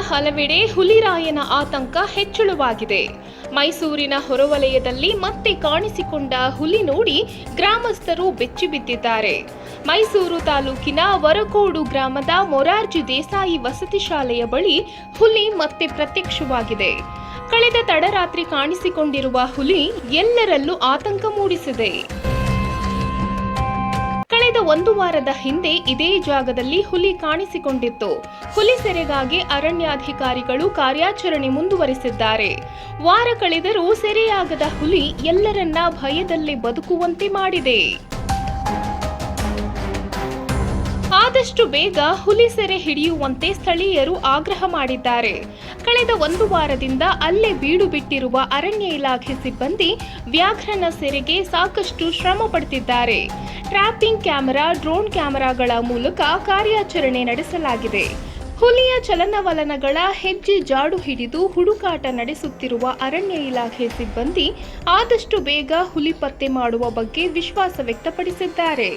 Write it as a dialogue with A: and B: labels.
A: ಹಲವೆಡೆ ಹುಲಿರಾಯನ ಆತಂಕ ಹೆಚ್ಚಳವಾಗಿದೆ. ಮೈಸೂರಿನ ಹೊರವಲಯದಲ್ಲಿ ಮತ್ತೆ ಕಾಣಿಸಿಕೊಂಡ ಹುಲಿ ನೋಡಿ ಗ್ರಾಮಸ್ಥರು ಬೆಚ್ಚಿಬಿದ್ದಿದ್ದಾರೆ. ಮೈಸೂರು ತಾಲೂಕಿನ ವರಕೋಡು ಗ್ರಾಮದ ಮೊರಾರ್ಜಿ ದೇಸಾಯಿ ವಸತಿ ಶಾಲೆಯ ಬಳಿ ಹುಲಿ ಮತ್ತೆ ಪ್ರತ್ಯಕ್ಷವಾಗಿದೆ. ಕಳೆದ ತಡರಾತ್ರಿ ಕಾಣಿಸಿಕೊಂಡಿರುವ ಹುಲಿ ಎಲ್ಲರಲ್ಲೂ ಆತಂಕ ಮೂಡಿಸಿದೆ. ಕಳೆದ ಒಂದು ವಾರದ ಹಿಂದೆ ಇದೇ ಜಾಗದಲ್ಲಿ ಹುಲಿ ಕಾಣಿಸಿಕೊಂಡಿತ್ತು. ಹುಲಿ ಸೆರೆಗಾಗಿ ಅರಣ್ಯಾಧಿಕಾರಿಗಳು ಕಾರ್ಯಾಚರಣೆ ಮುಂದುವರಿಸಿದ್ದಾರೆ. ವಾರ ಕಳೆದರೂ ಸೆರೆಯಾಗದ ಹುಲಿ ಎಲ್ಲರನ್ನ ಭಯದಲ್ಲೇ ಬದುಕುವಂತೆ ಮಾಡಿದೆ. ಆದಷ್ಟು ಬೇಗ ಹುಲಿ ಸೆರೆ ಹಿಡಿಯುವಂತೆ ಸ್ಥಳೀಯರು ಆಗ್ರಹ ಮಾಡಿದ್ದಾರೆ. ಕಳೆದ ಒಂದು ವಾರದಿಂದ ಅಲ್ಲೇ ಬೀಡು ಬಿಟ್ಟಿರುವ ಅರಣ್ಯ ಇಲಾಖೆ ಸಿಬ್ಬಂದಿ ವ್ಯಾಘ್ರನ ಸೆರೆಗೆ ಸಾಕಷ್ಟು ಶ್ರಮ ಪಡುತ್ತಿದ್ದಾರೆ. ಟ್ರ್ಯಾಪಿಂಗ್ ಕ್ಯಾಮೆರಾ, ಡ್ರೋನ್ ಕ್ಯಾಮೆರಾಗಳ ಮೂಲಕ ಕಾರ್ಯಾಚರಣೆ ನಡೆಸಲಾಗಿದೆ. ಹುಲಿಯ ಚಲನವಲನಗಳ ಹೆಜ್ಜೆ ಜಾಡು ಹಿಡಿದು ಹುಡುಕಾಟ ನಡೆಸುತ್ತಿರುವ ಅರಣ್ಯ ಇಲಾಖೆ ಸಿಬ್ಬಂದಿ ಆದಷ್ಟು ಬೇಗ ಹುಲಿ ಪತ್ತೆ ಮಾಡುವ ಬಗ್ಗೆ ವಿಶ್ವಾಸ ವ್ಯಕ್ತಪಡಿಸಿದ್ದಾರೆ.